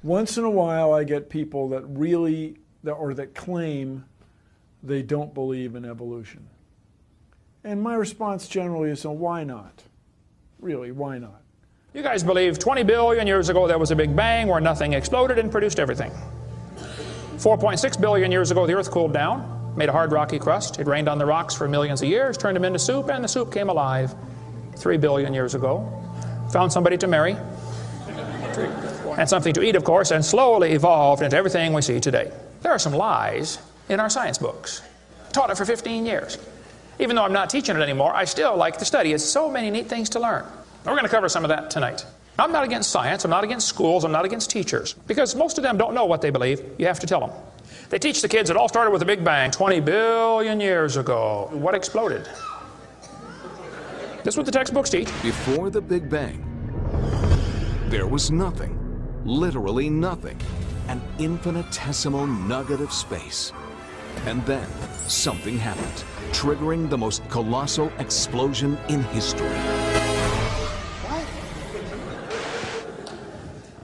Once in a while I get people that that claim they don't believe in evolution. And my response generally is, why not? Really, why not? You guys believe 20 billion years ago there was a Big Bang where nothing exploded and produced everything. 4.6 billion years ago the earth cooled down, made a hard rocky crust. It rained on the rocks for millions of years, turned them into soup, and the soup came alive 3 billion years ago. Found somebody to marry, and something to eat, of course, and slowly evolved into everything we see today. There are some lies in our science books. Taught it for 15 years. Even though I'm not teaching it anymore, I still like to study. It's so many neat things to learn. We're going to cover some of that tonight. I'm not against science, I'm not against schools, I'm not against teachers, because most of them don't know what they believe. You have to tell them. They teach the kids it all started with a Big Bang 20 billion years ago. What exploded? This is what the textbooks teach. Before the Big Bang, there was nothing, literally nothing, an infinitesimal nugget of space. And then something happened, triggering the most colossal explosion in history.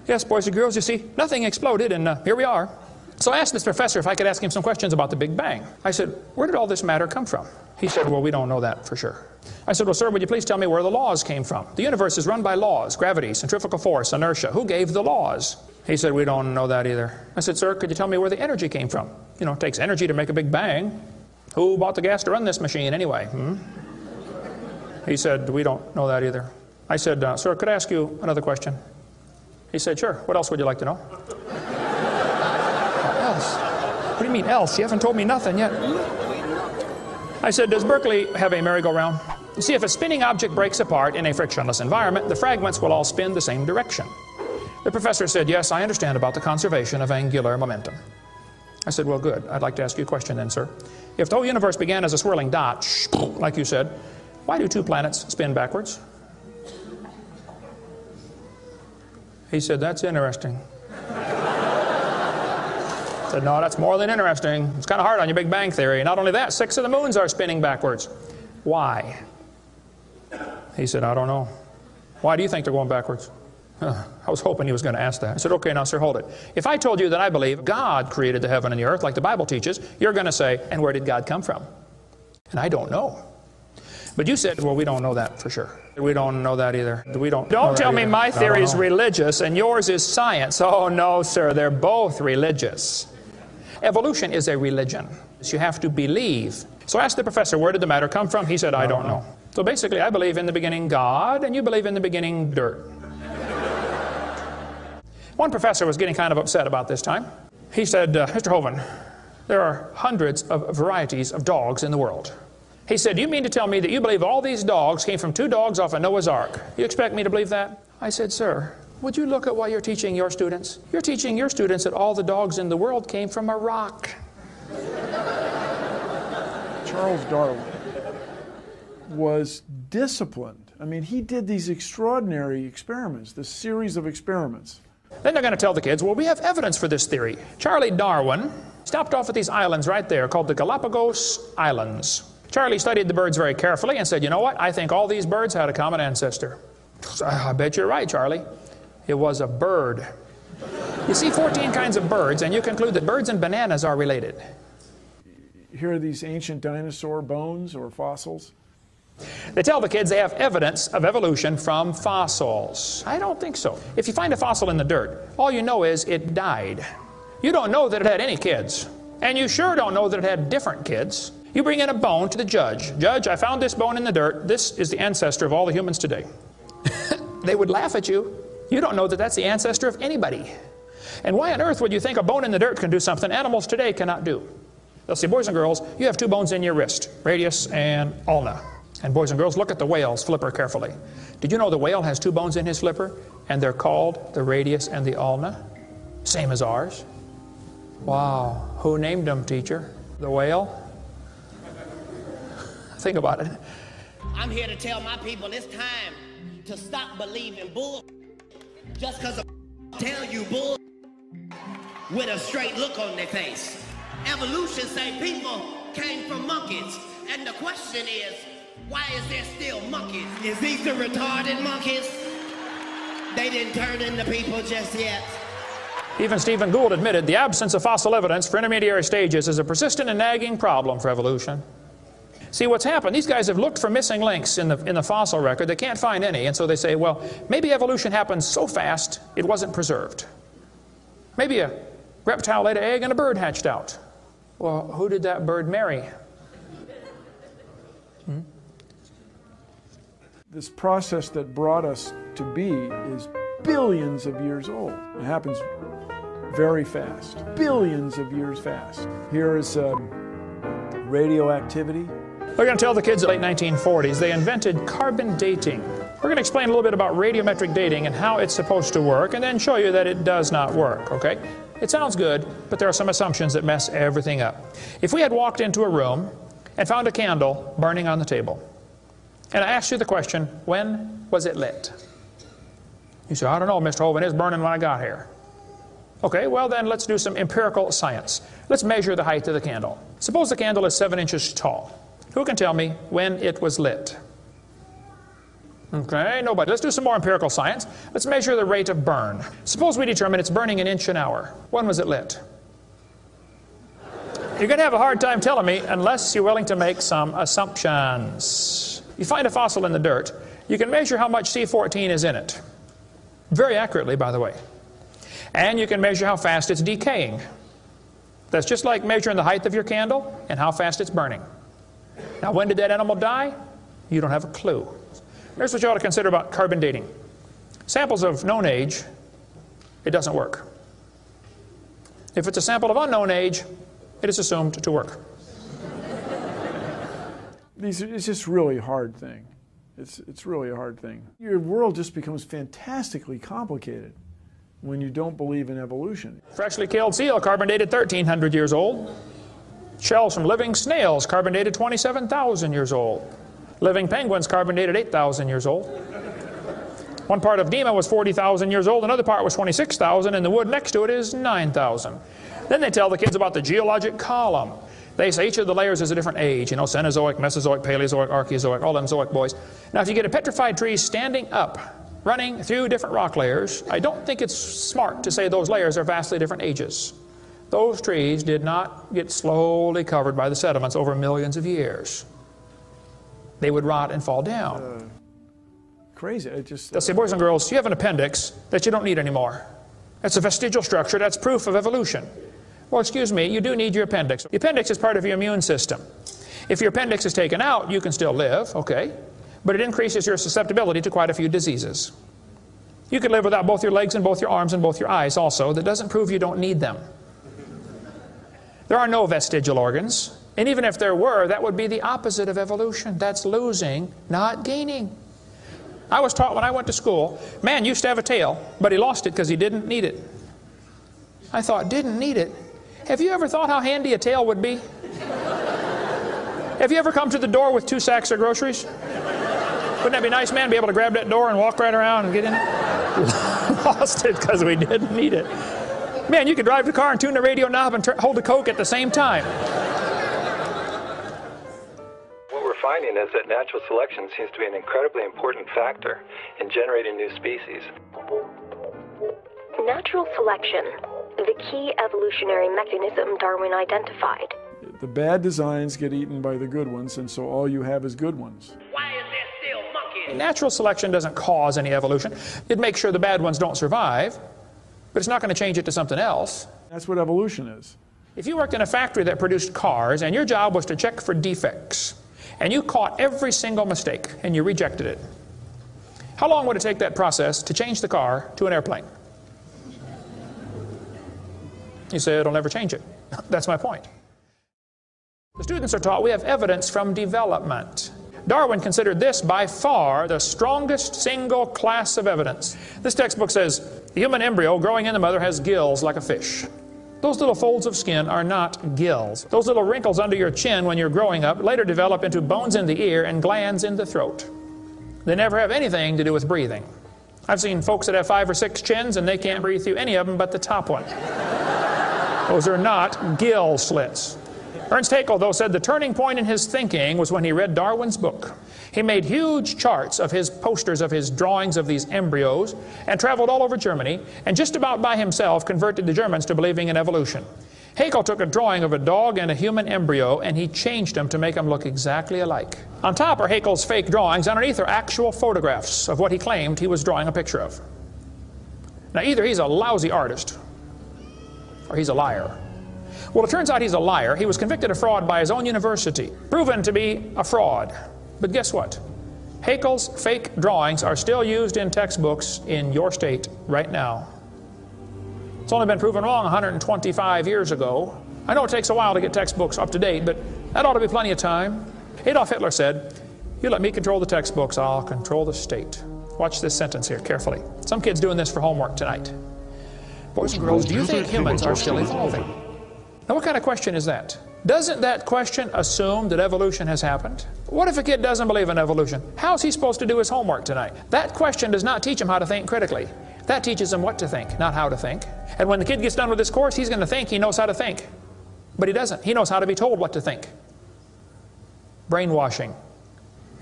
Yes, boys and girls, you see, nothing exploded, and here we are. So I asked this professor if I could ask him some questions about the Big Bang. I said, where did all this matter come from? He said, well, we don't know that for sure. I said, well, sir, would you please tell me where the laws came from? The universe is run by laws, gravity, centrifugal force, inertia. Who gave the laws? He said, we don't know that either. I said, sir, could you tell me where the energy came from? You know, it takes energy to make a Big Bang. Who bought the gas to run this machine anyway? He said, we don't know that either. I said, sir, could I ask you another question? He said, sure. What else would you like to know? Else? What do you mean else? You haven't told me nothing yet. I said, does Berkeley have a merry-go-round? You see, if a spinning object breaks apart in a frictionless environment, the fragments will all spin the same direction. The professor said, yes, I understand about the conservation of angular momentum. I said, well, good. I'd like to ask you a question then, sir. If the whole universe began as a swirling dot, like you said, why do 2 planets spin backwards? He said, that's interesting. I said, no, that's more than interesting. It's kind of hard on your Big Bang theory. Not only that, 6 of the moons are spinning backwards. Why? He said, I don't know. Why do you think they're going backwards? I was hoping he was going to ask that. I said, okay, now, sir, hold it. If I told you that I believe God created the heaven and the earth like the Bible teaches, you're going to say, and where did God come from? And I don't know. But you said, well, we don't know that for sure. We don't know that either. Don't tell me my theory is religious and yours is science. Oh, no, sir, they're both religious. Evolution is a religion. You have to believe. So I asked the professor, where did the matter come from? He said, I don't know. So basically, I believe in the beginning God, and you believe in the beginning dirt. One professor was getting kind of upset about this time. He said, Mr. Hovind, there are hundreds of varieties of dogs in the world. He said, do you mean to tell me that you believe all these dogs came from 2 dogs off a Noah's Ark? You expect me to believe that? I said, sir, would you look at what you're teaching your students? You're teaching your students that all the dogs in the world came from a rock. Charles Darwin was disciplined. I mean, he did these extraordinary experiments, this series of experiments. Then they're going to tell the kids, well, we have evidence for this theory. Charlie Darwin stopped off at these islands right there called the Galapagos Islands. Charlie studied the birds very carefully and said, you know what? I think all these birds had a common ancestor. I bet you're right, Charlie. It was a bird. You see 14 kinds of birds, and you conclude that birds and bananas are related. Here are these ancient dinosaur bones or fossils. They tell the kids they have evidence of evolution from fossils. I don't think so. If you find a fossil in the dirt, all you know is it died. You don't know that it had any kids. And you sure don't know that it had different kids. You bring in a bone to the judge. Judge, I found this bone in the dirt. This is the ancestor of all the humans today. They would laugh at you. You don't know that that's the ancestor of anybody. And why on earth would you think a bone in the dirt can do something animals today cannot do? They'll say, boys and girls, you have 2 bones in your wrist, radius and ulna. And boys and girls, look at the whale's flipper carefully. Did you know the whale has 2 bones in his flipper? And they're called the radius and the ulna? Same as ours. Wow. Who named them, teacher? The whale? Think about it. I'm here to tell my people it's time to stop believing bull just because of tell you bull with a straight look on their face. Evolution say people came from monkeys, and the question is, why is there still monkeys? Is these the retarded monkeys? They didn't turn into people just yet. Even Stephen Gould admitted the absence of fossil evidence for intermediary stages is a persistent and nagging problem for evolution. See, what's happened, these guys have looked for missing links in the fossil record. They can't find any, and so they say, well, maybe evolution happened so fast it wasn't preserved. Maybe a reptile laid an egg and a bird hatched out. Well, who did that bird marry? This process that brought us to be is billions of years old. It happens very fast, billions of years fast. Here is radioactivity. We're going to tell the kids in the late 1940s they invented carbon dating. We're going to explain a little bit about radiometric dating and how it's supposed to work, and then show you that it does not work, okay? It sounds good, but there are some assumptions that mess everything up. If we had walked into a room and found a candle burning on the table, and I asked you the question, when was it lit? You say, I don't know, Mr. Hovind, it's burning when I got here. Okay, well then let's do some empirical science. Let's measure the height of the candle. Suppose the candle is 7 inches tall. Who can tell me when it was lit? Okay, nobody. Let's do some more empirical science. Let's measure the rate of burn. Suppose we determine it's burning an inch an hour. When was it lit? You're going to have a hard time telling me unless you're willing to make some assumptions. You find a fossil in the dirt, you can measure how much C14 is in it. Very accurately, by the way. And you can measure how fast it's decaying. That's just like measuring the height of your candle and how fast it's burning. Now, when did that animal die? You don't have a clue. Here's what you ought to consider about carbon dating. Samples of known age, it doesn't work. If it's a sample of unknown age, it is assumed to work. It's just really a hard thing. It's really a hard thing. Your world just becomes fantastically complicated when you don't believe in evolution. Freshly killed seal, carbon dated 1,300 years old. Shells from living snails, carbon dated 27,000 years old. Living penguins, carbon dated 8,000 years old. One part of Dima was 40,000 years old, another part was 26,000, and the wood next to it is 9,000. Then they tell the kids about the geologic column. They say each of the layers is a different age, you know, Cenozoic, Mesozoic, Paleozoic, Archeozoic, all them Zoic boys. Now, if you get a petrified tree standing up, running through different rock layers, I don't think it's smart to say those layers are vastly different ages. Those trees did not get slowly covered by the sediments over millions of years. They would rot and fall down. Crazy. They'll say, boys and girls, you have an appendix that you don't need anymore. That's a vestigial structure. That's proof of evolution. Well, excuse me, you do need your appendix. The appendix is part of your immune system. If your appendix is taken out, you can still live, okay, but it increases your susceptibility to quite a few diseases. You could live without both your legs and both your arms and both your eyes also. That doesn't prove you don't need them. There are no vestigial organs, and even if there were, that would be the opposite of evolution. That's losing, not gaining. I was taught when I went to school, man used to have a tail, but he lost it because he didn't need it. I thought, didn't need it? Have you ever thought how handy a tail would be? Have you ever come to the door with 2 sacks of groceries? Wouldn't that be nice, man, be able to grab that door and walk right around and get in it? Lost it because we didn't need it. Man, you could drive the car and tune the radio knob and hold the Coke at the same time. What we're finding is that natural selection seems to be an incredibly important factor in generating new species. Natural selection, the key evolutionary mechanism Darwin identified. The bad designs get eaten by the good ones, and so all you have is good ones. Why is there still monkeys? Natural selection doesn't cause any evolution. It makes sure the bad ones don't survive, but it's not going to change it to something else. That's what evolution is. If you worked in a factory that produced cars and your job was to check for defects, and you caught every single mistake and you rejected it, how long would it take that process to change the car to an airplane? You say it'll never change it. That's my point. The students are taught we have evidence from development. Darwin considered this by far the strongest single class of evidence. This textbook says, the human embryo growing in the mother has gills like a fish. Those little folds of skin are not gills. Those little wrinkles under your chin when you're growing up later develop into bones in the ear and glands in the throat. They never have anything to do with breathing. I've seen folks that have 5 or 6 chins and they can't breathe through any of them but the top one. Those are not gill slits. Ernst Haeckel, though, said the turning point in his thinking was when he read Darwin's book. He made huge charts of his posters of his drawings of these embryos and traveled all over Germany and just about by himself converted the Germans to believing in evolution. Haeckel took a drawing of a dog and a human embryo and he changed them to make them look exactly alike. On top are Haeckel's fake drawings. Underneath are actual photographs of what he claimed he was drawing a picture of. Now either he's a lousy artist or he's a liar. Well, it turns out he's a liar. He was convicted of fraud by his own university, proven to be a fraud. But guess what? Haeckel's fake drawings are still used in textbooks in your state right now. It's only been proven wrong 125 years ago. I know it takes a while to get textbooks up to date, but that ought to be plenty of time. Adolf Hitler said, "You let me control the textbooks, I'll control the state." Watch this sentence here carefully. Some kid's doing this for homework tonight. Boys and girls, do you think humans are still evolving? Now what kind of question is that? Doesn't that question assume that evolution has happened? What if a kid doesn't believe in evolution? How's he supposed to do his homework tonight? That question does not teach him how to think critically. That teaches him what to think, not how to think. And when the kid gets done with this course, he's going to think he knows how to think. But he doesn't. He knows how to be told what to think. Brainwashing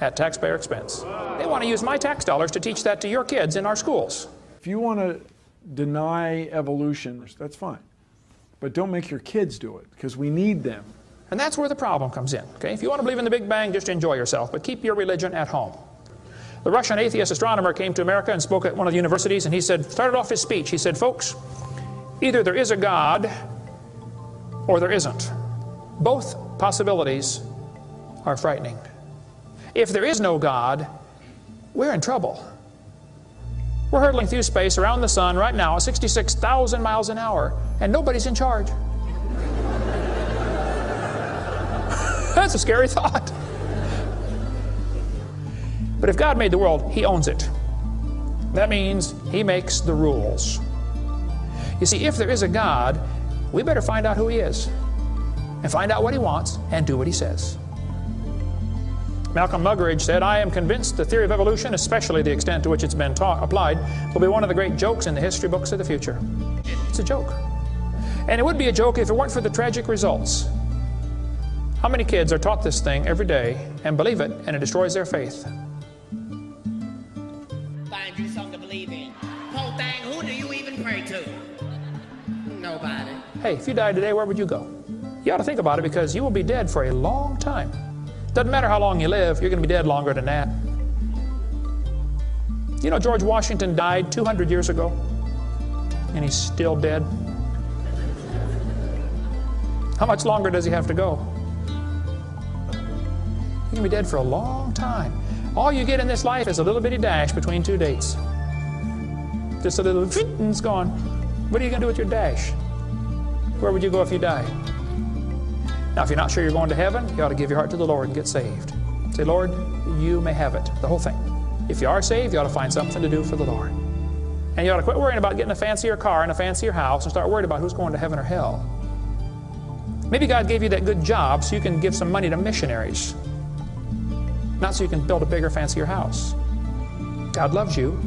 at taxpayer expense. They want to use my tax dollars to teach that to your kids in our schools. If you want to deny evolution, that's fine. But don't make your kids do it, because we need them. And that's where the problem comes in. Okay? If you want to believe in the Big Bang, just enjoy yourself, but keep your religion at home. The Russian atheist astronomer came to America and spoke at one of the universities, and he said, started off his speech, he said, folks, either there is a God or there isn't. Both possibilities are frightening. If there is no God, we're in trouble. We're hurtling through space around the sun right now at 66,000 miles an hour, and nobody's in charge. That's a scary thought. But if God made the world, He owns it. That means He makes the rules. You see, if there is a God, we better find out who He is, and find out what He wants, and do what He says. Malcolm Muggeridge said, I am convinced the theory of evolution, especially the extent to which it's been applied, will be one of the great jokes in the history books of the future. It's a joke. And it would be a joke if it weren't for the tragic results. How many kids are taught this thing every day and believe it, and it destroys their faith? Find you something to believe in. Whole thing, who do you even pray to? Nobody. Hey, if you died today, where would you go? You ought to think about it, because you will be dead for a long time. Doesn't matter how long you live, you're going to be dead longer than that. You know, George Washington died 200 years ago, and he's still dead. How much longer does he have to go? You're going to be dead for a long time. All you get in this life is a little bitty dash between two dates. Just a little, and it's gone. What are you going to do with your dash? Where would you go if you died? Now, if you're not sure you're going to heaven, you ought to give your heart to the Lord and get saved. Say, Lord, you may have it, the whole thing. If you are saved, you ought to find something to do for the Lord. And you ought to quit worrying about getting a fancier car and a fancier house and start worrying about who's going to heaven or hell. Maybe God gave you that good job so you can give some money to missionaries, not so you can build a bigger, fancier house. God loves you.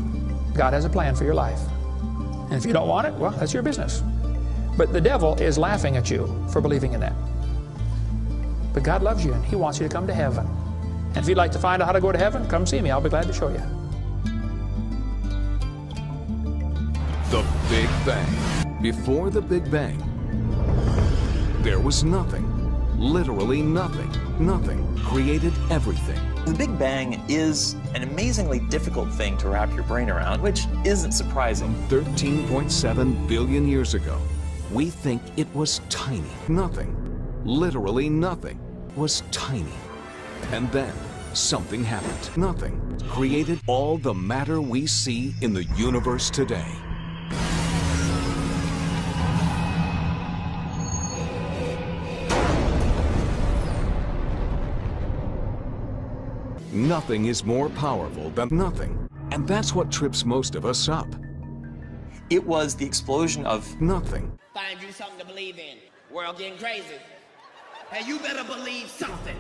God has a plan for your life. And if you don't want it, well, that's your business. But the devil is laughing at you for believing in that. But God loves you, and He wants you to come to heaven. And if you'd like to find out how to go to heaven, come see me. I'll be glad to show you. The Big Bang. Before the Big Bang, there was nothing. Literally nothing. Nothing created everything. The Big Bang is an amazingly difficult thing to wrap your brain around, which isn't surprising. 13.7 billion years ago, we think it was tiny. Nothing. Literally nothing was tiny. And then something happened. Nothing created all the matter we see in the universe today. Nothing is more powerful than nothing. And that's what trips most of us up. It was the explosion of nothing. Find you something to believe in. World getting crazy. Hey, you better believe something.